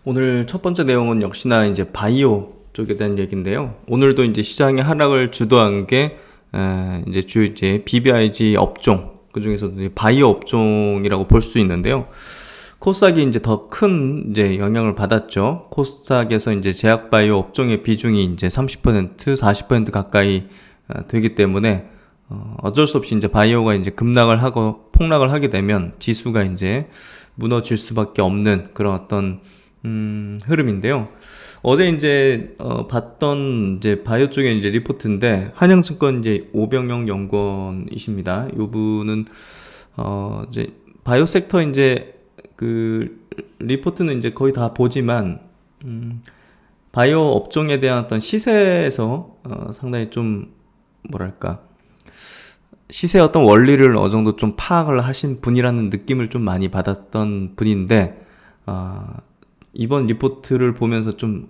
오늘 첫 번째 내용은 역시나 이제 바이오 쪽에 대한 얘기인데요. 오늘도 이제 시장의 하락을 주도한 게 이제 주요 이제 BBIG 업종, 그 중에서도 바이오 업종이라고 볼 수 있는데요. 코스닥이 이제 더 큰 이제 영향을 받았죠. 코스닥에서 이제 제약바이오 업종의 비중이 이제 30%, 40% 가까이 되기 때문에 어쩔 수 없이 이제 바이오가 이제 급락을 하고 폭락을 하게 되면 지수가 이제 무너질 수밖에 없는 그런 어떤 흐름인데요. 어제 이제 봤던 이제 바이오 쪽에 이제 리포트인데 한양증권 이제 오병영 연구원이십니다. 이 분은 이제 바이오 섹터 이제 그 리포트는 이제 거의 다 보지만 바이오 업종에 대한 어떤 시세에서 상당히 좀 뭐랄까 시세의 어떤 원리를 어느 정도 좀 파악을 하신 분이라는 느낌을 좀 많이 받았던 분인데 이번 리포트를 보면서 좀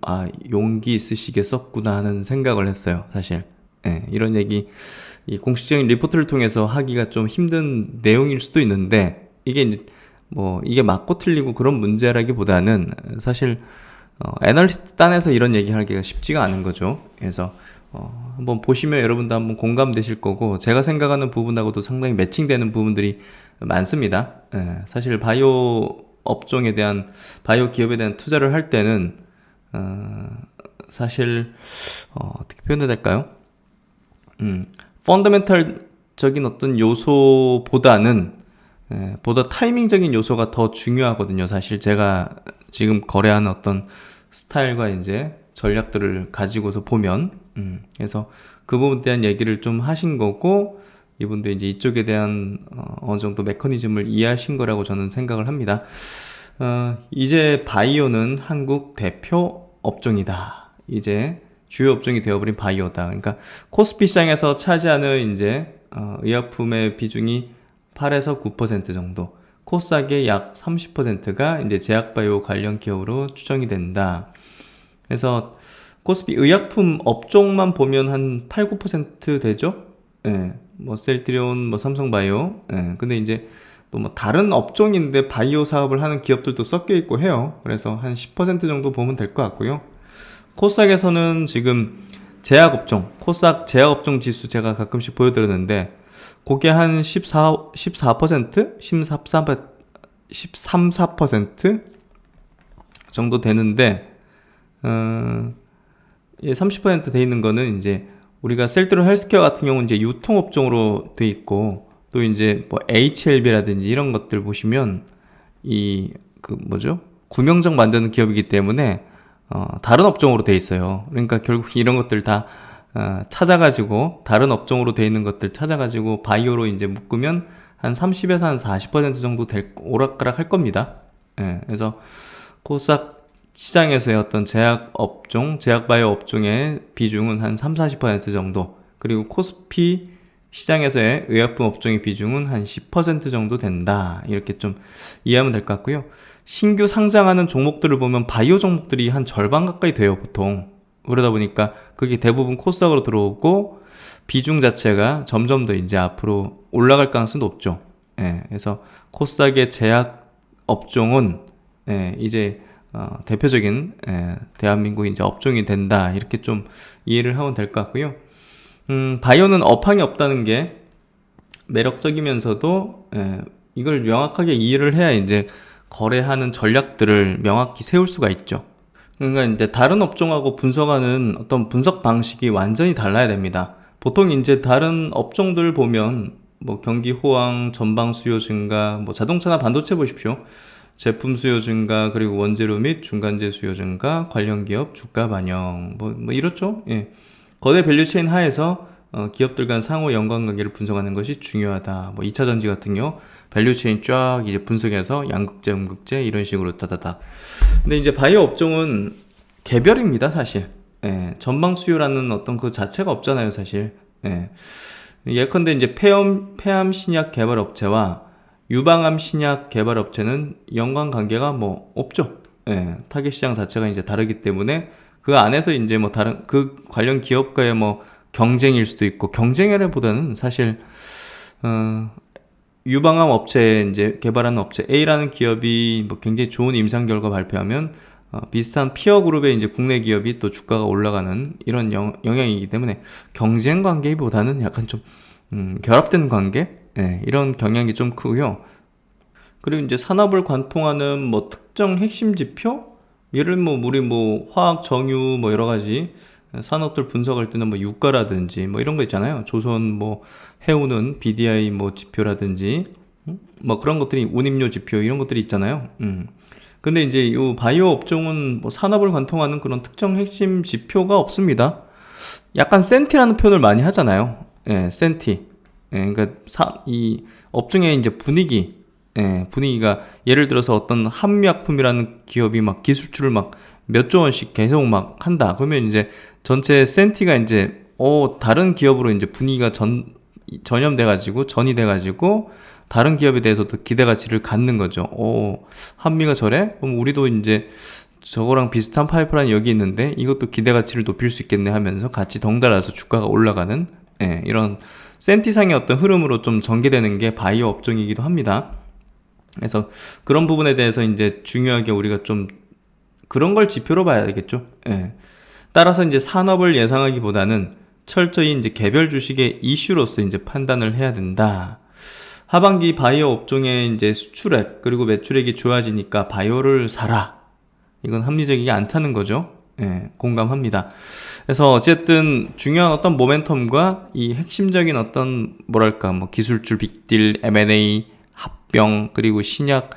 용기 있으시게 썼구나 하는 생각을 했어요, 사실. 예, 이런 얘기 이 공식적인 리포트를 통해서 하기가 좀 힘든 내용일 수도 있는데 이게 이제 뭐 이게 맞고 틀리고 그런 문제라기보다는 사실 애널리스트 딴에서 이런 얘기하기가 쉽지가 않은 거죠. 그래서 한번 보시면 여러분도 한번 공감되실 거고 제가 생각하는 부분하고도 상당히 매칭되는 부분들이 많습니다. 예, 사실 바이오 업종에 대한 바이오 기업에 대한 투자를 할 때는 사실 어떻게 표현해야 될까요? 펀더멘탈적인 어떤 요소보다는 보다 타이밍적인 요소가 더 중요하거든요. 사실 제가 지금 거래하는 어떤 스타일과 이제 전략들을 가지고서 보면 그래서 그 부분에 대한 얘기를 좀 하신 거고 이분도 이제 이쪽에 대한 어느 정도 메커니즘을 이해하신 거라고 저는 생각을 합니다. 이제 바이오는 한국 대표 업종이다. 이제 주요 업종이 되어버린 바이오다. 그러니까 코스피 시장에서 차지하는 이제 의약품의 비중이 8에서 9% 정도, 코스닥의 약 30%가 이제 제약바이오 관련 기업으로 추정이 된다. 그래서 코스피 의약품 업종만 보면 한 8, 9% 되죠? 예. 뭐 셀트리온, 뭐 삼성바이오. 예. 근데 이제 또 뭐 다른 업종인데 바이오 사업을 하는 기업들도 섞여 있고 해요. 그래서 한 10% 정도 보면 될 것 같고요. 코스닥에서는 지금 제약업종, 코스닥 제약업종 지수 제가 가끔씩 보여드렸는데 그게 한 14% 13, 14% 정도 되는데 30%돼 있는 거는 이제 우리가 셀트리온 헬스케어 같은 경우는 이제 유통업종으로 돼 있고 또 이제 뭐 HLB라든지 이런 것들 보시면 이 그 뭐죠? 구명정 만드는 기업이기 때문에 다른 업종으로 돼 있어요. 그러니까 결국 이런 것들 다 찾아가지고 다른 업종으로 돼 있는 것들 찾아가지고 바이오로 이제 묶으면 한 30에서 한 40% 정도 오락가락 할 겁니다. 예, 그래서 코스닥 시장에서의 어떤 제약 업종, 제약 바이오 업종의 비중은 한 3, 40% 정도, 그리고 코스피 시장에서의 의약품 업종의 비중은 한 10% 정도 된다. 이렇게 좀 이해하면 될 것 같고요. 신규 상장하는 종목들을 보면 바이오 종목들이 한 절반 가까이 돼요, 보통. 그러다 보니까 그게 대부분 코스닥으로 들어오고 비중 자체가 점점 더 이제 앞으로 올라갈 가능성이 높죠. 예, 그래서 코스닥의 제약 업종은 이제 대표적인 대한민국 이제 업종이 된다. 이렇게 좀 이해를 하면 될 것 같고요. 바이오는 업황이 없다는 게 매력적이면서도 이걸 명확하게 이해를 해야 이제 거래하는 전략들을 명확히 세울 수가 있죠. 그러니까 이제 다른 업종하고 분석하는 어떤 분석 방식이 완전히 달라야 됩니다. 보통 이제 다른 업종들 보면 뭐 경기 호황, 전방 수요 증가, 뭐 자동차나 반도체 보십시오. 제품 수요 증가, 그리고 원재료 및 중간재 수요 증가, 관련 기업 주가 반영, 뭐 이렇죠. 예. 거대 밸류체인 하에서 기업들 간 상호 연관관계를 분석하는 것이 중요하다. 뭐 2차 전지 같은 경우 밸류체인 쫙 이제 분석해서 양극재, 음극재 이런 식으로 따다닥. 근데 이제 바이오 업종은 개별입니다, 사실. 예. 전방 수요라는 어떤 그 자체가 없잖아요, 사실. 예. 예컨대 이제 폐암 신약 개발 업체와 유방암 신약 개발 업체는 연관관계가 뭐 없죠. 예. 타겟 시장 자체가 이제 다르기 때문에 그 안에서 이제 뭐 다른 그 관련 기업과의 뭐 경쟁일 수도 있고, 경쟁이라보다는 사실 유방암 업체 이제 개발하는 업체 A라는 기업이 뭐 굉장히 좋은 임상 결과 발표하면 비슷한 피어 그룹의 이제 국내 기업이 또 주가가 올라가는 이런 영향이기 때문에 경쟁 관계보다는 약간 좀 결합된 관계, 이런 경향이 좀 크고요. 그리고 이제 산업을 관통하는 뭐 특정 핵심 지표, 예를 뭐 우리 뭐 화학, 정유 뭐 여러 가지 산업들 분석할 때는 뭐 유가라든지 뭐 이런 거 있잖아요. 조선 뭐 해우는 BDI 뭐 지표라든지 뭐 그런 것들이 운임료 지표 이런 것들이 있잖아요. 근데 이제 요 바이오 업종은 뭐 산업을 관통하는 그런 특정 핵심 지표가 없습니다. 약간 센티라는 표현을 많이 하잖아요. 센티. 그러니까 이 업종의 이제 분위기가 예를 들어서 어떤 한미약품이라는 기업이 막 기술출을 막 몇 조 원씩 계속 막 한다. 그러면 이제 전체 센티가 이제 다른 기업으로 이제 분위기가 전염돼가지고 전이 돼가지고 다른 기업에 대해서도 기대 가치를 갖는 거죠. 한미가 저래? 그럼 우리도 이제 저거랑 비슷한 파이프라인 여기 있는데 이것도 기대 가치를 높일 수 있겠네 하면서 같이 덩달아서 주가가 올라가는 이런 센티상의 어떤 흐름으로 좀 전개되는 게 바이오 업종이기도 합니다. 그래서 그런 부분에 대해서 이제 중요하게 우리가 좀 그런 걸 지표로 봐야겠죠. 따라서 이제 산업을 예상하기보다는 철저히 이제 개별 주식의 이슈로서 이제 판단을 해야 된다. 하반기 바이오 업종의 이제 수출액 그리고 매출액이 좋아지니까 바이오를 사라. 이건 합리적이지 않다는 거죠. 공감합니다. 그래서 어쨌든 중요한 어떤 모멘텀과 이 핵심적인 어떤 뭐랄까 뭐 기술줄 빅딜, M&A, 합병 그리고 신약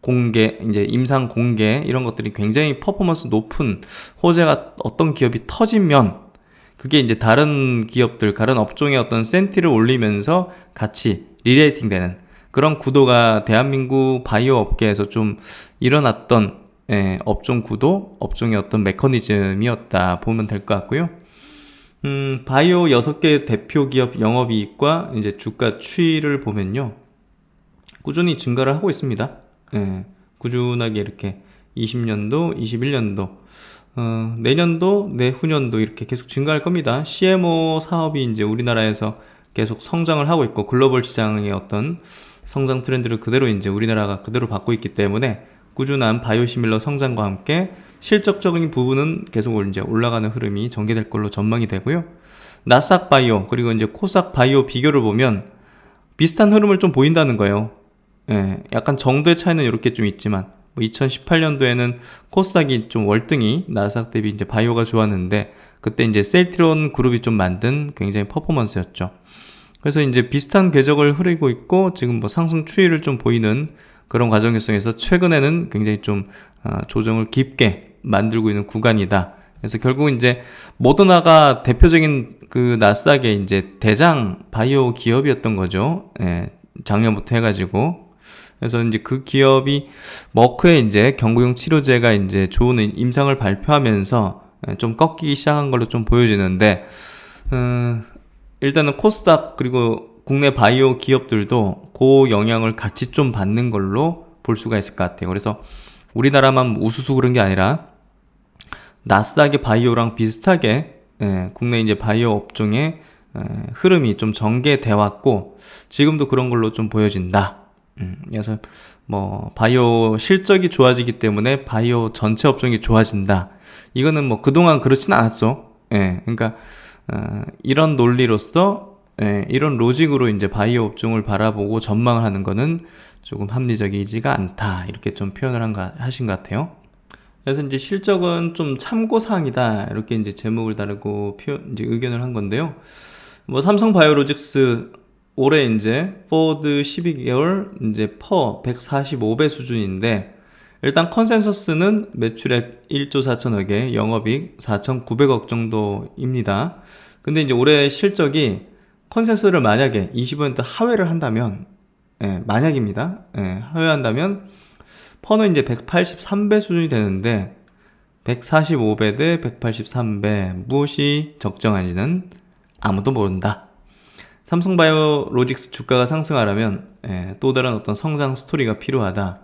공개, 이제 임상 공개 이런 것들이 굉장히 퍼포먼스 높은 호재가 어떤 기업이 터지면 그게 이제 다른 기업들, 다른 업종의 어떤 센티를 올리면서 같이 리레이팅 되는 그런 구도가 대한민국 바이오 업계에서 좀 일어났던 업종 구도, 업종의 어떤 메커니즘이었다 보면 될 것 같고요. 바이오 6개 대표 기업 영업이익과 이제 주가 추이를 보면요. 꾸준히 증가를 하고 있습니다. 꾸준하게 이렇게 20년도, 21년도, 내년도, 내후년도 이렇게 계속 증가할 겁니다. CMO 사업이 이제 우리나라에서 계속 성장을 하고 있고 글로벌 시장의 어떤 성장 트렌드를 그대로 이제 우리나라가 그대로 받고 있기 때문에 꾸준한 바이오시밀러 성장과 함께 실적적인 부분은 계속 이제 올라가는 흐름이 전개될 걸로 전망이 되고요. 나스닥 바이오 그리고 이제 코스닥 바이오 비교를 보면 비슷한 흐름을 좀 보인다는 거예요. 약간 정도의 차이는 이렇게 좀 있지만 2018년도에는 코스닥이 좀 월등히 나스닥 대비 이제 바이오가 좋았는데 그때 이제 셀트리온 그룹이 좀 만든 굉장히 퍼포먼스였죠. 그래서 이제 비슷한 궤적을 흐리고 있고 지금 뭐 상승 추이를 좀 보이는 그런 과정 속에서 최근에는 굉장히 좀 조정을 깊게 만들고 있는 구간이다. 그래서 결국 이제 모더나가 대표적인 그 나스닥의 이제 대장 바이오 기업이었던 거죠. 작년부터 해가지고. 그래서 이제 그 기업이 머크에 이제 경구용 치료제가 이제 좋은 임상을 발표하면서 좀 꺾이기 시작한 걸로 좀 보여지는데, 일단은 코스닥 그리고 국내 바이오 기업들도 그 영향을 같이 좀 받는 걸로 볼 수가 있을 것 같아요. 그래서 우리나라만 우수수 그런 게 아니라 나스닥의 바이오랑 비슷하게 국내 이제 바이오 업종의 흐름이 좀 전개돼 왔고 지금도 그런 걸로 좀 보여진다. 그래서 뭐 바이오 실적이 좋아지기 때문에 바이오 전체 업종이 좋아진다. 이거는 뭐 그동안 그렇진 않았어. 그러니까 이런 논리로서 이런 로직으로 이제 바이오 업종을 바라보고 전망을 하는 거는 조금 합리적이지가 않다. 이렇게 좀 표현을 하신 것 같아요. 그래서 이제 실적은 좀 참고사항이다. 이렇게 이제 제목을 다르고 이제 의견을 한 건데요. 뭐 삼성바이오로직스 올해 이제 포워드 12개월 이제 퍼 145배 수준인데 일단 컨센서스는 매출액 1조 4천억에 영업이익 4,900억 정도입니다. 근데 이제 올해 실적이 컨센서스를 만약에 20% 하회를 한다면 만약입니다. 하회한다면 퍼는 이제 183배 수준이 되는데 145배 대 183배 무엇이 적정한지는 아무도 모른다. 삼성바이오로직스 주가가 상승하려면 또 다른 어떤 성장 스토리가 필요하다.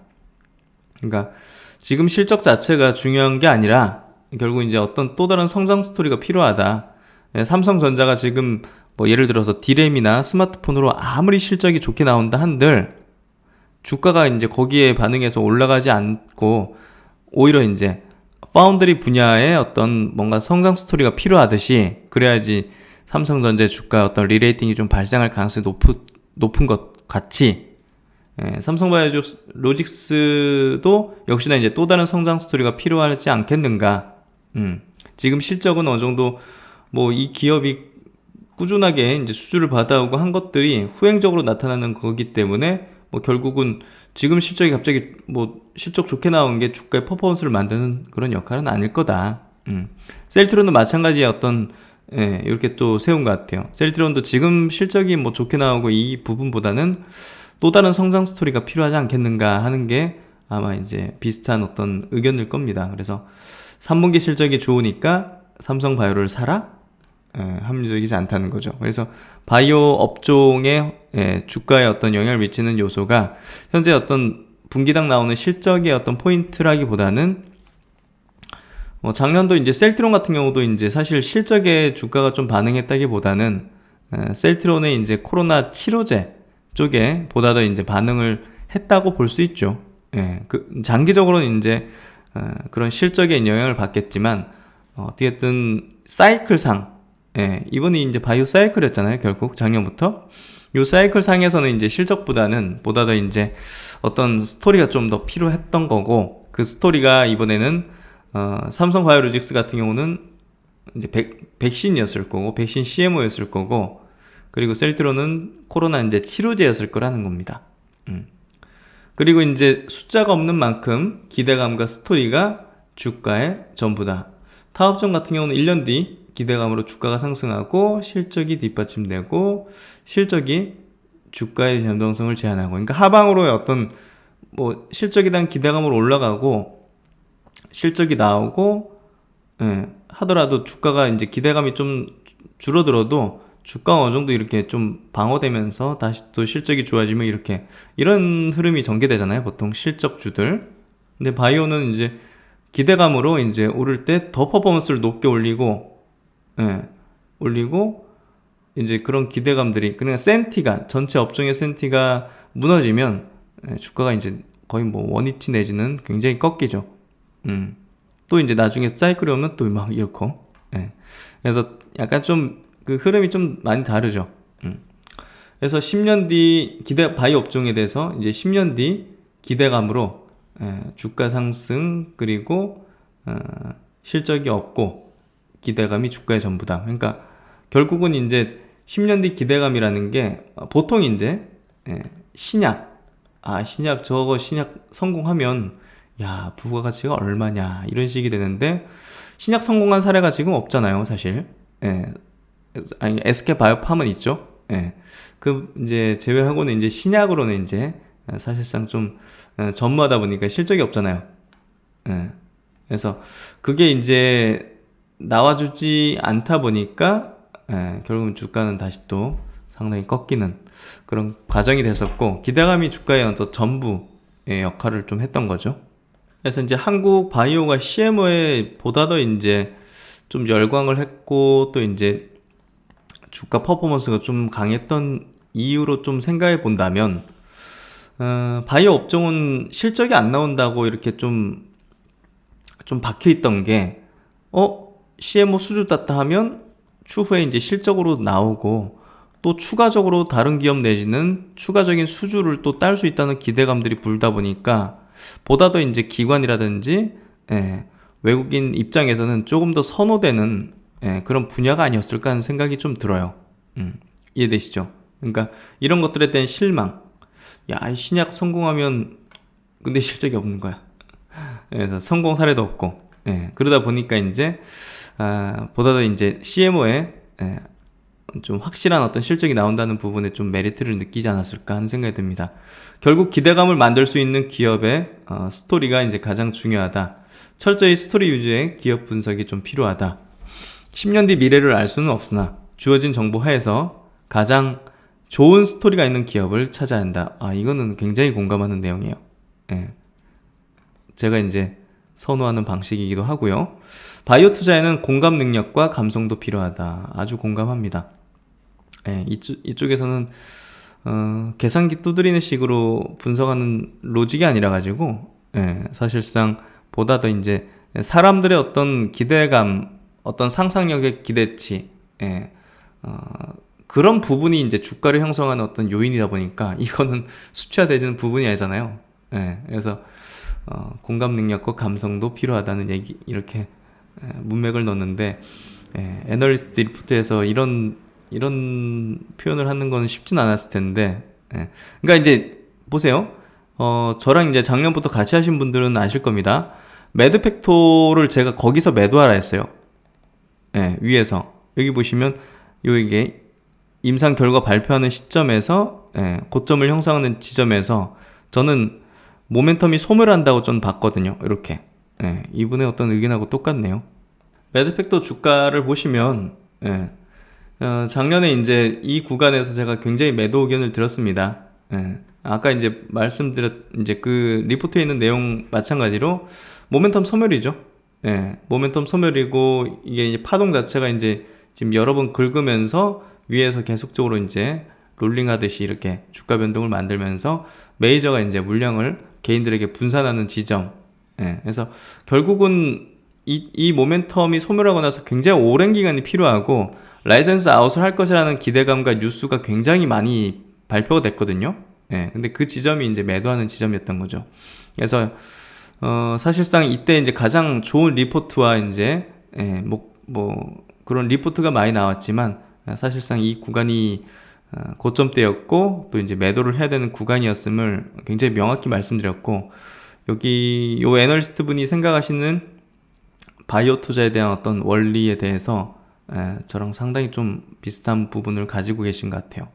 그러니까 지금 실적 자체가 중요한 게 아니라 결국 이제 어떤 또 다른 성장 스토리가 필요하다. 삼성전자가 지금 뭐 예를 들어서 디램이나 스마트폰으로 아무리 실적이 좋게 나온다 한들 주가가 이제 거기에 반응해서 올라가지 않고 오히려 이제 파운드리 분야에 어떤 뭔가 성장 스토리가 필요하듯이 그래야지 삼성전자 주가 어떤 리레이팅이 좀 발생할 가능성이 높은 것 같이 삼성바이오로직스도 역시나 이제 또 다른 성장 스토리가 필요하지 않겠는가. 지금 실적은 어느 정도 뭐 이 기업이 꾸준하게 이제 수주를 받아오고 한 것들이 후행적으로 나타나는 거기 때문에 뭐 결국은 지금 실적이 갑자기 뭐 실적 좋게 나온 게 주가의 퍼포먼스를 만드는 그런 역할은 아닐 거다. 셀트론도 마찬가지의 어떤 이렇게 또 세운 것 같아요. 셀트론도 지금 실적이 뭐 좋게 나오고 이 부분보다는 또 다른 성장 스토리가 필요하지 않겠는가 하는 게 아마 이제 비슷한 어떤 의견일 겁니다. 그래서 3분기 실적이 좋으니까 삼성바이오를 사라? 합리적이지 않다는 거죠. 그래서 바이오 업종의 주가에 어떤 영향을 미치는 요소가 현재 어떤 분기당 나오는 실적의 어떤 포인트라기보다는 작년도 이제 셀트론 같은 경우도 이제 사실 실적에 주가가 좀 반응했다기보다는 셀트론의 이제 코로나 치료제 쪽에 보다 더 이제 반응을 했다고 볼 수 있죠. 장기적으로는 이제 그런 실적에 영향을 받겠지만 어떻게든 사이클상 이번이 이제 바이오 사이클이었잖아요. 결국 작년부터 요 사이클 상에서는 이제 실적보다는 보다 더 이제 어떤 스토리가 좀 더 필요했던 거고 그 스토리가 이번에는 삼성바이오로직스 같은 경우는 이제 백신이었을 거고 백신 CMO였을 거고 그리고 셀트론은 코로나 이제 치료제였을 거라는 겁니다. 그리고 이제 숫자가 없는 만큼 기대감과 스토리가 주가의 전부다. 타업점 같은 경우는 1년 뒤 기대감으로 주가가 상승하고 실적이 뒷받침되고 실적이 주가의 변동성을 제한하고 그러니까 하방으로의 어떤 뭐 실적에 대한 기대감으로 올라가고 실적이 나오고 하더라도 주가가 이제 기대감이 좀 줄어들어도 주가가 어느 정도 이렇게 좀 방어되면서 다시 또 실적이 좋아지면 이렇게 이런 흐름이 전개되잖아요. 보통 실적주들. 근데 바이오는 이제 기대감으로 이제 오를 때 더 퍼포먼스를 높게 올리고 이제 그런 기대감들이 그냥 센티가 전체 업종의 센티가 무너지면 주가가 이제 거의 뭐 원위치 내지는 굉장히 꺾이죠. 또 이제 나중에 사이클이 오면 또 막 이렇고 그래서 약간 좀 그 흐름이 좀 많이 다르죠. 그래서 10년 뒤 바이오 업종에 대해서 이제 10년 뒤 기대감으로 주가 상승 그리고 실적이 없고 기대감이 주가의 전부다. 그러니까 결국은 이제 10년 뒤 기대감이라는 게 보통 이제 신약 신약 성공하면 야 부가가치가 얼마냐 이런 식이 되는데 신약 성공한 사례가 지금 없잖아요 사실. 아니 SK바이오팜은 있죠. 그 이제 제외하고는 이제 신약으로는 이제 사실상 좀 전무하다 보니까 실적이 없잖아요. 그래서 그게 이제 나와주지 않다 보니까 결국은 주가는 다시 또 상당히 꺾이는 그런 과정이 됐었고 기대감이 주가의 어떤 전부의 역할을 좀 했던 거죠. 그래서 이제 한국 바이오가 CMO에 보다 더 이제 좀 열광을 했고 또 이제 주가 퍼포먼스가 좀 강했던 이유로 좀 생각해 본다면 바이오 업종은 실적이 안 나온다고 이렇게 좀 박혀있던 게 CMO 수주 땄다 하면 추후에 이제 실적으로 나오고 또 추가적으로 다른 기업 내지는 추가적인 수주를 또 딸 수 있다는 기대감들이 불다 보니까 보다 더 이제 기관이라든지 외국인 입장에서는 조금 더 선호되는 그런 분야가 아니었을까 하는 생각이 좀 들어요. 이해되시죠? 그러니까 이런 것들에 대한 실망. 야, 신약 성공하면 근데 실적이 없는 거야. 그래서 성공 사례도 없고. 그러다 보니까 이제 보다 더 이제 CMO에 좀 확실한 어떤 실적이 나온다는 부분에 좀 메리트를 느끼지 않았을까 하는 생각이 듭니다. 결국 기대감을 만들 수 있는 기업의 스토리가 이제 가장 중요하다. 철저히 스토리 위주의 기업 분석이 좀 필요하다. 10년 뒤 미래를 알 수는 없으나 주어진 정보 하에서 가장 좋은 스토리가 있는 기업을 찾아야 한다. 이거는 굉장히 공감하는 내용이에요. 제가 이제 선호하는 방식이기도 하고요. 바이오 투자에는 공감 능력과 감성도 필요하다. 아주 공감합니다. 이쪽에서는 계산기 두드리는 식으로 분석하는 로직이 아니라 가지고 사실상 보다 더 이제 사람들의 어떤 기대감, 어떤 상상력의 기대치, 예, 그런 부분이 이제 주가를 형성하는 어떤 요인이다 보니까 이거는 수치화되지는 부분이 아니잖아요. 예, 그래서 공감 능력과 감성도 필요하다는 얘기 이렇게 문맥을 넣었는데 애널리스트 리포트에서 이런 표현을 하는 건 쉽진 않았을 텐데 그러니까 이제 보세요. 저랑 이제 작년부터 같이 하신 분들은 아실 겁니다. 매드팩토를 제가 거기서 매도하라 했어요. 위에서 여기 보시면 이게 임상 결과 발표하는 시점에서 고점을 형성하는 지점에서 저는 모멘텀이 소멸한다고 좀 봤거든요. 이렇게 이분의 어떤 의견하고 똑같네요. 매드팩토 주가를 보시면 작년에 이제 이 구간에서 제가 굉장히 매도 의견을 드렸습니다. 아까 이제 말씀드렸 이제 그 리포트에 있는 내용 마찬가지로 모멘텀 소멸이죠. 모멘텀 소멸이고 이게 이제 파동 자체가 이제 지금 여러 번 긁으면서 위에서 계속적으로 이제 롤링 하듯이 이렇게 주가 변동을 만들면서 메이저가 이제 물량을 개인들에게 분산하는 지점. 그래서 결국은 이 모멘텀이 소멸하고 나서 굉장히 오랜 기간이 필요하고 라이센스 아웃을 할 것이라는 기대감과 뉴스가 굉장히 많이 발표가 됐거든요. 근데 그 지점이 이제 매도하는 지점이었던 거죠. 그래서 사실상 이때 이제 가장 좋은 리포트와 이제 뭐 그런 리포트가 많이 나왔지만 사실상 이 구간이 고점대였고 또 이제 매도를 해야 되는 구간이었음을 굉장히 명확히 말씀드렸고 여기 요 애널리스트 분이 생각하시는 바이오 투자에 대한 어떤 원리에 대해서 저랑 상당히 좀 비슷한 부분을 가지고 계신 것 같아요.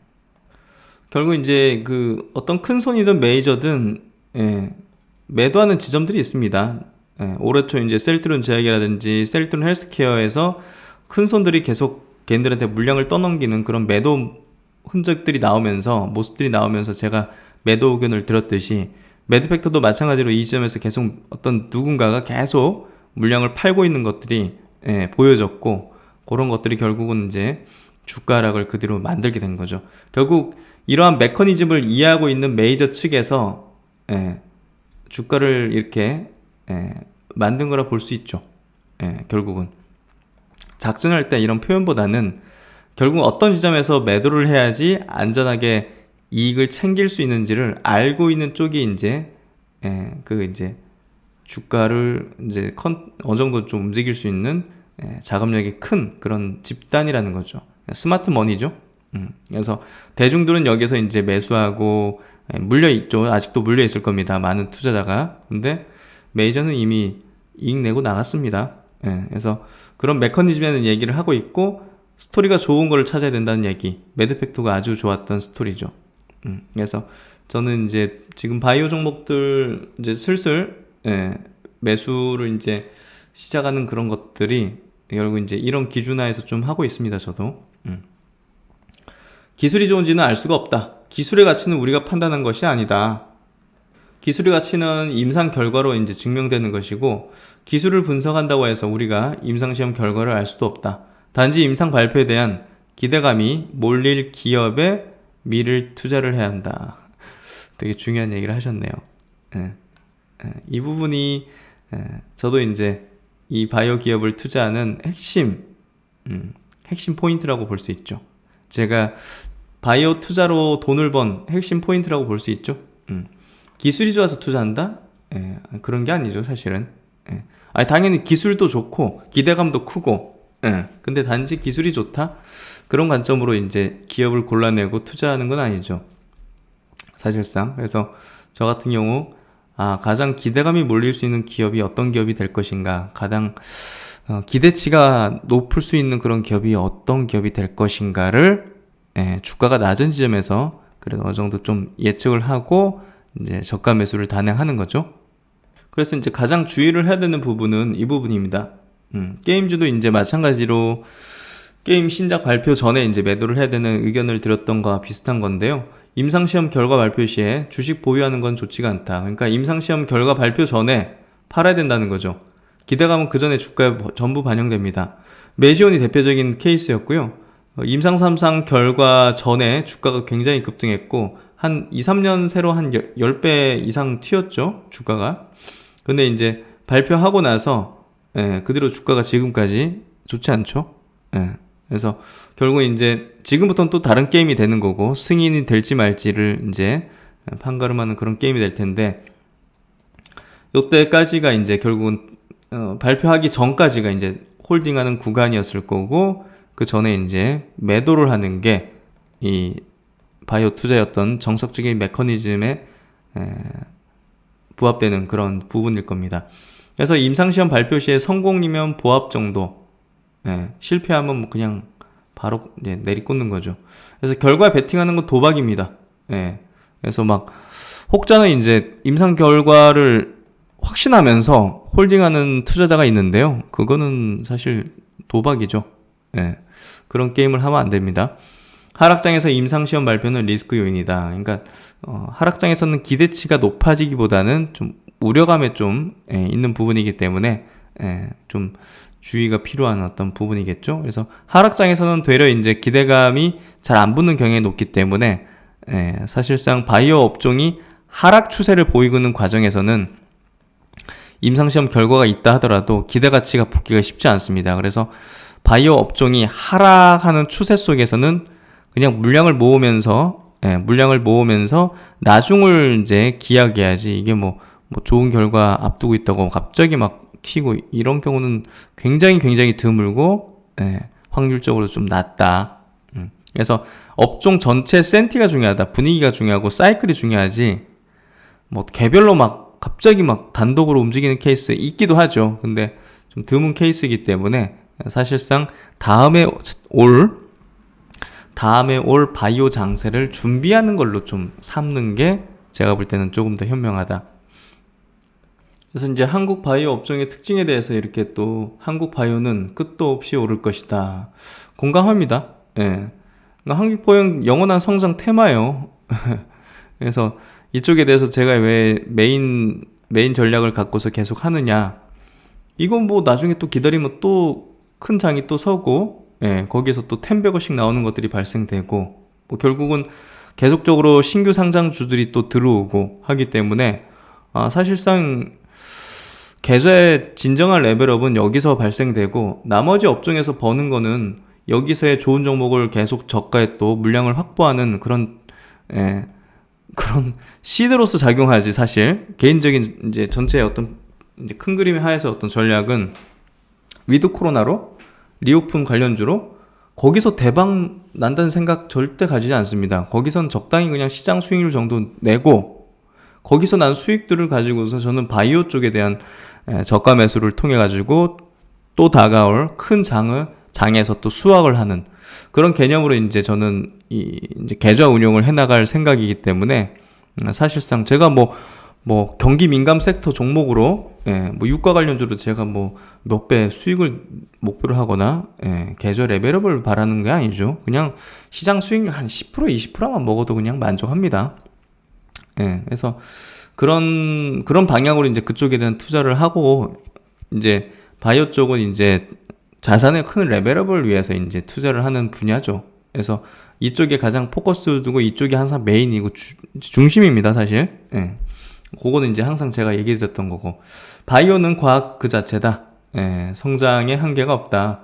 결국 이제 그 어떤 큰 손이든 메이저든 매도하는 지점들이 있습니다. 올해 초 이제 셀트론 제약이라든지 셀트론 헬스케어에서 큰 손들이 계속 개인들한테 물량을 떠넘기는 그런 매도 흔적들이 나오면서 모습들이 나오면서 제가 매도 의견을 들었듯이 매드팩터도 마찬가지로 이 지점에서 계속 어떤 누군가가 계속 물량을 팔고 있는 것들이 보여졌고 그런 것들이 결국은 이제 주가 하락을 그 뒤로 만들게 된 거죠. 결국 이러한 메커니즘을 이해하고 있는 메이저 측에서 주가를 이렇게 만든 거라 볼 수 있죠. 결국은 작전할 때 이런 표현보다는 결국 어떤 지점에서 매도를 해야지 안전하게 이익을 챙길 수 있는지를 알고 있는 쪽이 이제 이제 주가를 이제 어느 정도 좀 움직일 수 있는 자금력이 큰 그런 집단이라는 거죠. 스마트 머니죠. 그래서 대중들은 여기서 이제 매수하고 물려 있죠. 아직도 물려 있을 겁니다. 많은 투자자가. 근데 메이저는 이미 이익 내고 나갔습니다. 그래서 그런 메커니즘에 대한 얘기를 하고 있고 스토리가 좋은 거를 찾아야 된다는 얘기. 매드팩토가 아주 좋았던 스토리죠. 그래서 저는 이제 지금 바이오 종목들 이제 슬슬 매수를 이제 시작하는 그런 것들이 결국 이제 이런 기준하에서 좀 하고 있습니다. 저도. 기술이 좋은지는 알 수가 없다. 기술의 가치는 우리가 판단한 것이 아니다. 기술의 가치는 임상 결과로 이제 증명되는 것이고 기술을 분석한다고 해서 우리가 임상시험 결과를 알 수도 없다. 단지 임상 발표에 대한 기대감이 몰릴 기업에 미를 투자를 해야 한다. 되게 중요한 얘기를 하셨네요. 이 부분이 저도 이제 이 바이오 기업을 투자하는 핵심 포인트라고 볼 수 있죠. 제가 바이오 투자로 돈을 번 핵심 포인트라고 볼 수 있죠. 기술이 좋아서 투자한다? 그런 게 아니죠, 사실은. 당연히 기술도 좋고 기대감도 크고 근데 단지 기술이 좋다? 그런 관점으로 이제 기업을 골라내고 투자하는 건 아니죠. 사실상. 그래서 저 같은 경우 가장 기대감이 몰릴 수 있는 기업이 어떤 기업이 될 것인가, 가장 기대치가 높을 수 있는 그런 기업이 어떤 기업이 될 것인가를 주가가 낮은 지점에서 그래도 어느 정도 좀 예측을 하고 이제 저가 매수를 단행하는 거죠. 그래서 이제 가장 주의를 해야 되는 부분은 이 부분입니다. 게임주도 이제 마찬가지로 게임 신작 발표 전에 이제 매도를 해야 되는 의견을 드렸던 거와 비슷한 건데요. 임상시험 결과 발표 시에 주식 보유하는 건 좋지가 않다. 그러니까 임상시험 결과 발표 전에 팔아야 된다는 거죠. 기대감은 그 전에 주가에 전부 반영됩니다. 메지온이 대표적인 케이스였고요. 임상 3상 결과 전에 주가가 굉장히 급등했고 한 2, 3년 새로 한 10배 이상 튀었죠. 주가가. 근데 이제 발표하고 나서 예, 그대로 주가가 지금까지 좋지 않죠. 예, 그래서 결국 이제 지금부터는 또 다른 게임이 되는 거고 승인이 될지 말지를 이제 판가름하는 그런 게임이 될 텐데 요때까지가 이제 결국은 발표하기 전까지가 이제 홀딩하는 구간이었을 거고 그 전에 이제 매도를 하는 게 이 바이오 투자였던 정석적인 메커니즘에 부합되는 그런 부분일 겁니다. 그래서 임상시험 발표 시에 성공이면 보합 정도, 실패하면 뭐 그냥 바로 이제 내리꽂는 거죠. 그래서 결과에 베팅하는 건 도박입니다. 그래서 막 혹자는 이제 임상 결과를 확신하면서 홀딩하는 투자자가 있는데요. 그거는 사실 도박이죠. 그런 게임을 하면 안 됩니다. 하락장에서 임상시험 발표는 리스크 요인이다. 그러니까 하락장에서는 기대치가 높아지기보다는 좀 우려감에 좀 있는 부분이기 때문에 좀 주의가 필요한 어떤 부분이겠죠. 그래서 하락장에서는 되려 이제 기대감이 잘 안 붙는 경향이 높기 때문에 사실상 바이오 업종이 하락 추세를 보이고 있는 과정에서는 임상시험 결과가 있다 하더라도 기대가치가 붙기가 쉽지 않습니다. 그래서 바이오 업종이 하락하는 추세 속에서는 그냥 물량을 모으면서 나중을 이제 기약해야지 이게 뭐 좋은 결과 앞두고 있다고 갑자기 막 튀고 이런 경우는 굉장히 드물고 확률적으로 좀 낮다. 그래서 업종 전체 센티가 중요하다. 분위기가 중요하고 사이클이 중요하지. 뭐 개별로 막 갑자기 막 단독으로 움직이는 케이스 있기도 하죠. 근데 좀 드문 케이스이기 때문에 사실상 다음에 올 바이오 장세를 준비하는 걸로 좀 삼는 게 제가 볼 때는 조금 더 현명하다. 그래서 이제 한국 바이오 업종의 특징에 대해서 이렇게 또 한국 바이오는 끝도 없이 오를 것이다. 공감합니다. 그러니까 한국 바이오는 영원한 성장 테마예요. 그래서 이쪽에 대해서 제가 왜 메인 전략을 갖고서 계속 하느냐. 이건 뭐 나중에 또 기다리면 또 큰 장이 또 서고 거기에서 또 10배씩 나오는 것들이 발생되고 뭐 결국은 계속적으로 신규 상장주들이 또 들어오고 하기 때문에 사실상 계좌의 진정한 레벨업은 여기서 발생되고 나머지 업종에서 버는 거는 여기서의 좋은 종목을 계속 저가에 또 물량을 확보하는 그런 시드로서 작용하지. 사실 개인적인 이제 전체의 어떤 이제 큰 그림의 하에서 어떤 전략은 위드 코로나로 리오픈 관련주로 거기서 대박 난다는 생각 절대 가지지 않습니다. 거기선 적당히 그냥 시장 수익률 정도 내고 거기서 난 수익들을 가지고서 저는 바이오 쪽에 대한 저가 매수를 통해 가지고 또 다가올 큰 장에서 또 수확을 하는 그런 개념으로 이제 저는 이제 계좌 운용을 해나갈 생각이기 때문에 사실상 제가 뭐 경기 민감 섹터 종목으로 뭐 유가 관련주로 제가 뭐 몇 배 수익을 목표로 하거나 계좌 레벨업을 바라는 게 아니죠. 그냥 시장 수익률 한 10% 20%만 먹어도 그냥 만족합니다. 그래서 그런 방향으로 이제 그쪽에 대한 투자를 하고 이제 바이오 쪽은 이제 자산의 큰 레벨업을 위해서 이제 투자를 하는 분야죠. 그래서 이쪽에 가장 포커스 두고 이쪽이 항상 메인이고 중심입니다, 사실. 그거는 이제 항상 제가 얘기 드렸던 거고. 바이오는 과학 그 자체다. 성장에 한계가 없다.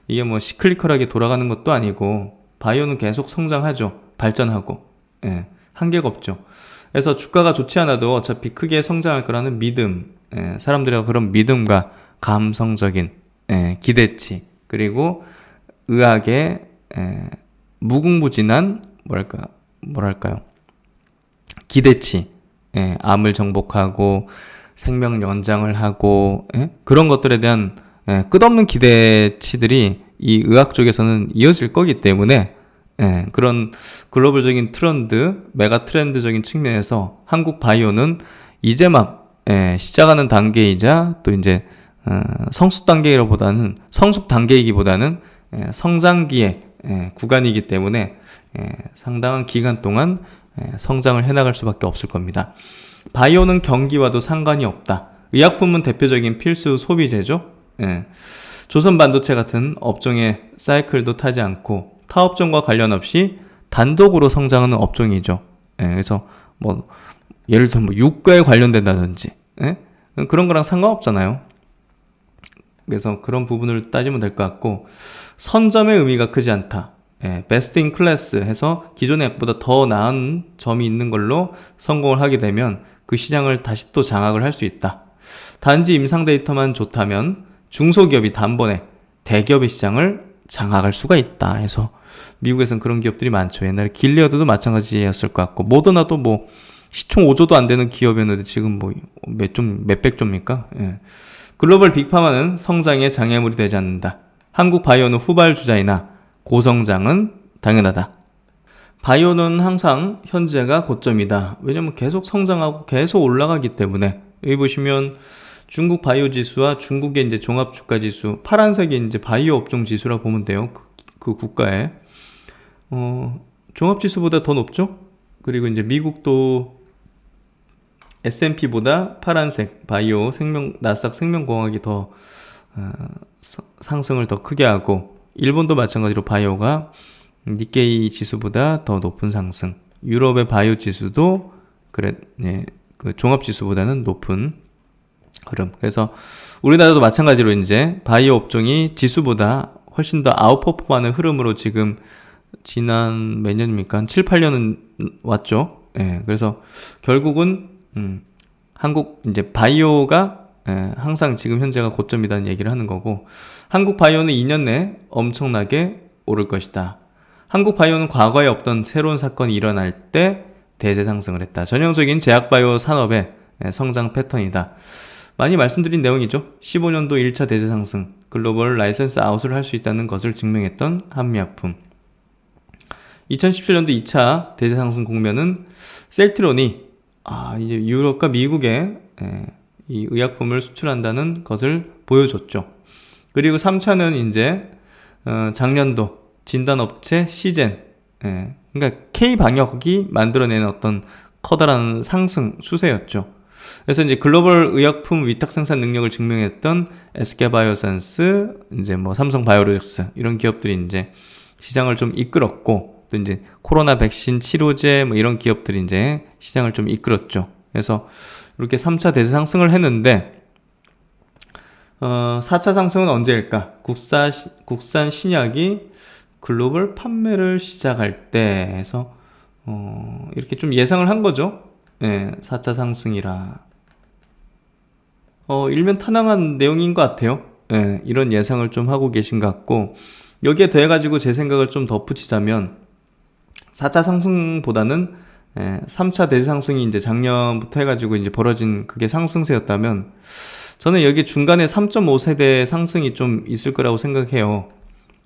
이게 뭐 시클리컬하게 돌아가는 것도 아니고, 바이오는 계속 성장하죠. 발전하고. 한계가 없죠. 그래서 주가가 좋지 않아도 어차피 크게 성장할 거라는 믿음, 사람들의 그런 믿음과 감성적인 기대치, 그리고 의학의 무궁무진한 뭐랄까요? 기대치, 암을 정복하고 생명 연장을 하고 그런 것들에 대한 끝없는 기대치들이 이 의학 쪽에서는 이어질 거기 때문에 그런 글로벌적인 트렌드, 메가 트렌드적인 측면에서 한국 바이오는 이제 막 시작하는 단계이자 또 이제 성숙 단계이기보다는 성장기의 구간이기 때문에 상당한 기간 동안 성장을 해나갈 수밖에 없을 겁니다. 바이오는 경기와도 상관이 없다. 의약품은 대표적인 필수 소비재죠. 조선 반도체 같은 업종의 사이클도 타지 않고 타 업종과 관련 없이 단독으로 성장하는 업종이죠. 그래서 뭐 예를 들면 뭐 유가에 관련된다든지 그런 거랑 상관없잖아요. 그래서 그런 부분을 따지면 될 것 같고, 선점의 의미가 크지 않다. 베스트 인 클래스 해서 기존의 약보다 더 나은 점이 있는 걸로 성공을 하게 되면 그 시장을 다시 또 장악을 할 수 있다. 단지 임상 데이터만 좋다면 중소기업이 단번에 대기업의 시장을 장악할 수가 있다 해서 미국에선 그런 기업들이 많죠. 옛날에 길리어드도 마찬가지였을 것 같고, 모더나도 뭐 시총 5조도 안 되는 기업이었는데 지금 뭐 몇백 조입니까? 예. 글로벌 빅파마는 성장의 장애물이 되지 않는다. 한국 바이오는 후발주자이나 고성장은 당연하다. 바이오는 항상 현재가 고점이다. 왜냐면 계속 성장하고 계속 올라가기 때문에. 여기 보시면 중국 바이오 지수와 중국의 이제 종합 주가 지수, 파란색이 이제 바이오 업종 지수라고 보면 돼요. 그 국가에. 종합 지수보다 더 높죠? 그리고 이제 미국도 S&P보다 파란색 바이오 나스닥 생명공학이 더 상승을 더 크게 하고, 일본도 마찬가지로 바이오가 니케이 지수보다 더 높은 상승, 유럽의 바이오 지수도 그 종합 지수보다는 높은 흐름. 그래서 우리나라도 마찬가지로 이제 바이오 업종이 지수보다 훨씬 더 아웃퍼폼하는 흐름으로 지금 지난 몇 년입니까? 한 7, 8년은 왔죠. 예. 그래서 결국은 한국 이제 바이오가 항상 지금 현재가 고점이라는 얘기를 하는 거고, 한국 바이오는 2년 내에 엄청나게 오를 것이다. 한국 바이오는 과거에 없던 새로운 사건이 일어날 때 대세 상승을 했다. 전형적인 제약 바이오 산업의 성장 패턴이다. 많이 말씀드린 내용이죠. 15년도 1차 대세 상승, 글로벌 라이센스 아웃을 할 수 있다는 것을 증명했던 한미약품. 2017년도 2차 대세 상승 국면은 셀트론이 이제 유럽과 미국에 이 의약품을 수출한다는 것을 보여줬죠. 그리고 3차는 이제 작년도 진단업체 시젠, 그러니까 K방역이 만들어내는 어떤 커다란 상승 추세였죠. 그래서 이제 글로벌 의약품 위탁 생산 능력을 증명했던 SK바이오센스, 이제 뭐 삼성바이오로직스 이런 기업들이 이제 시장을 좀 이끌었고, 또 이제 코로나 백신 치료제 뭐 이런 기업들이 이제 시장을 좀 이끌었죠. 그래서 이렇게 3차 대세 상승을 했는데 4차 상승은 언제일까? 국산 신약이 글로벌 판매를 시작할 때 해서 이렇게 좀 예상을 한 거죠. 4차 상승이라. 일면타당한 내용인 것 같아요. 이런 예상을 좀 하고 계신 것 같고, 여기에 더해가지고 제 생각을 좀 덧붙이자면 4차 상승보다는 3차 대상승이 이제 작년부터 해가지고 이제 벌어진 그게 상승세였다면, 저는 여기 중간에 3.5세대 상승이 좀 있을 거라고 생각해요.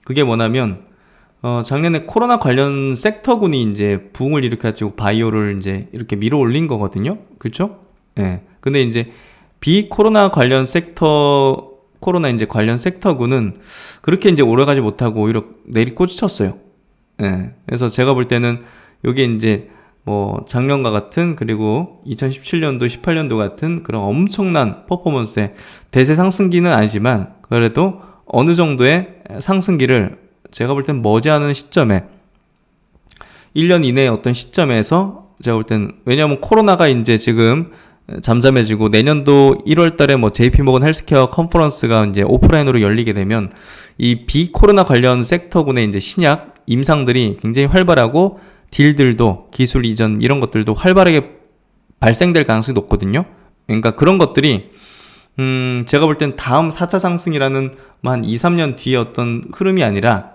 그게 뭐냐면, 작년에 코로나 관련 섹터군이 이제 부흥을 일으켜가지고 바이오를 이제 이렇게 밀어 올린 거거든요. 그렇죠? 근데 이제 비코로나 관련 코로나 이제 관련 섹터군은 그렇게 이제 오래가지 못하고 오히려 내리꽂혔어요. 그래서 제가 볼 때는 요게 이제 뭐 작년과 같은, 그리고 2017년도, 18년도 같은 그런 엄청난 퍼포먼스의 대세 상승기는 아니지만, 그래도 어느 정도의 상승기를 제가 볼 땐 머지않은 시점에 1년 이내의 어떤 시점에서 제가 볼 땐, 왜냐하면 코로나가 이제 지금 잠잠해지고 내년도 1월 달에 뭐 JP모건 헬스케어 컨퍼런스가 이제 오프라인으로 열리게 되면 이 비코로나 관련 섹터군의 이제 신약 임상들이 굉장히 활발하고, 딜들도 기술 이전 이런 것들도 활발하게 발생될 가능성이 높거든요. 그러니까 그런 것들이 제가 볼 땐 다음 4차 상승이라는 한 2, 3년 뒤에 어떤 흐름이 아니라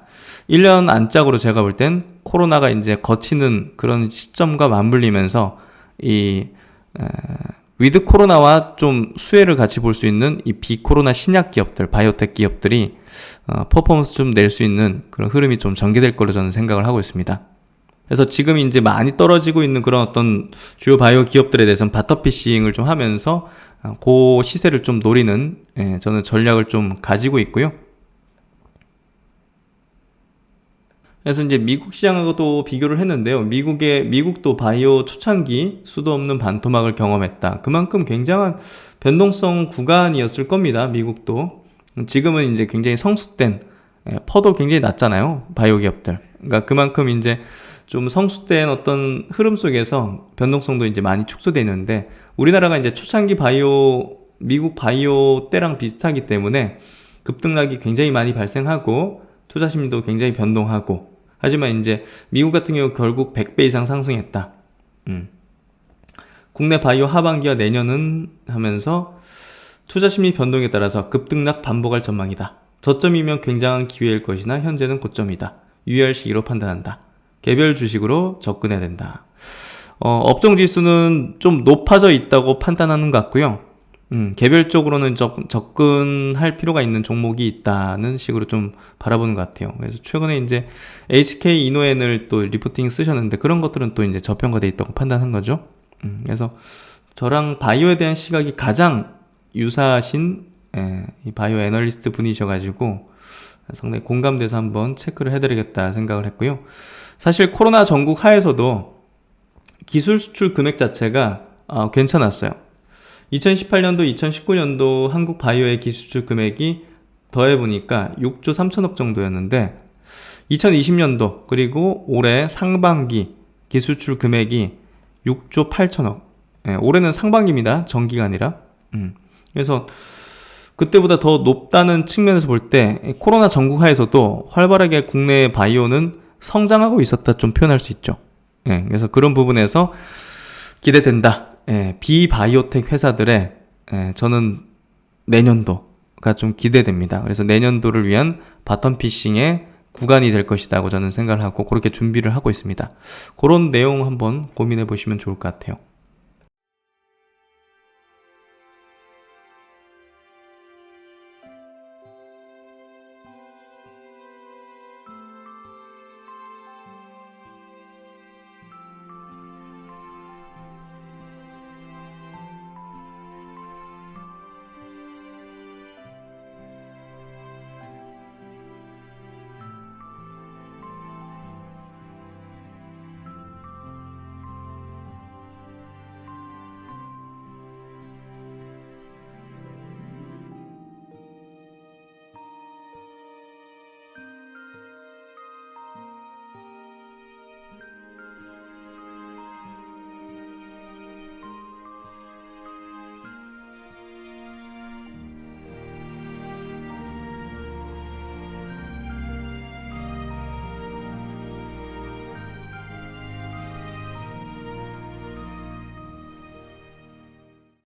1년 안짝으로 제가 볼 땐 코로나가 이제 거치는 그런 시점과 맞물리면서 위드 코로나와 좀 수혜를 같이 볼 수 있는 이 비코로나 신약 기업들, 바이오텍 기업들이 퍼포먼스 좀 낼 수 있는 그런 흐름이 좀 전개될 거로 저는 생각을 하고 있습니다. 그래서 지금 이제 많이 떨어지고 있는 그런 어떤 주요 바이오 기업들에 대해서는 바터피싱을 좀 하면서 그 시세를 좀 노리는 저는 전략을 좀 가지고 있고요. 그래서 이제 미국 시장하고도 비교를 했는데요. 미국도 바이오 초창기 수도 없는 반토막을 경험했다. 그만큼 굉장한 변동성 구간이었을 겁니다. 미국도. 지금은 이제 굉장히 성숙된, 퍼도 굉장히 낮잖아요. 바이오 기업들. 그러니까 그만큼 이제 좀 성숙된 어떤 흐름 속에서 변동성도 이제 많이 축소되어 있는데, 우리나라가 이제 초창기 미국 바이오 때랑 비슷하기 때문에 급등락이 굉장히 많이 발생하고 투자 심리도 굉장히 변동하고 하지만 이제 미국 같은 경우 결국 100배 이상 상승했다. 국내 바이오 하반기와 내년은 하면서 투자 심리 변동에 따라서 급등락 반복할 전망이다. 저점이면 굉장한 기회일 것이나 현재는 고점이다. 유의할 시기로 판단한다. 개별 주식으로 접근해야 된다. 업종 지수는 좀 높아져 있다고 판단하는 것 같고요. 개별적으로는 접근할 필요가 있는 종목이 있다는 식으로 좀 바라보는 것 같아요. 그래서 최근에 이제 HK 이노엔을 또 리포팅 쓰셨는데 그런 것들은 또 이제 저평가되어 있다고 판단한 거죠. 그래서 저랑 바이오에 대한 시각이 가장 유사하신 이 바이오 애널리스트 분이셔가지고 상당히 공감돼서 한번 체크를 해드리겠다 생각을 했고요. 사실 코로나 전국 하에서도 기술 수출 금액 자체가 괜찮았어요. 2018년도, 2019년도 한국 바이오의 기술 수출 금액이 더해보니까 6조 3천억 정도였는데 2020년도 그리고 올해 상반기 기술 수출 금액이 6조 8천억. 올해는 상반기입니다. 정기가 아니라. 그래서 그때보다 더 높다는 측면에서 볼 때 코로나 전국하에서도 활발하게 국내 바이오는 성장하고 있었다 좀 표현할 수 있죠. 그래서 그런 부분에서 기대된다. 비바이오텍 회사들의 저는 내년도가 좀 기대됩니다. 그래서 내년도를 위한 바텀 피싱의 구간이 될 것이라고 저는 생각을 하고 그렇게 준비를 하고 있습니다. 그런 내용 한번 고민해 보시면 좋을 것 같아요.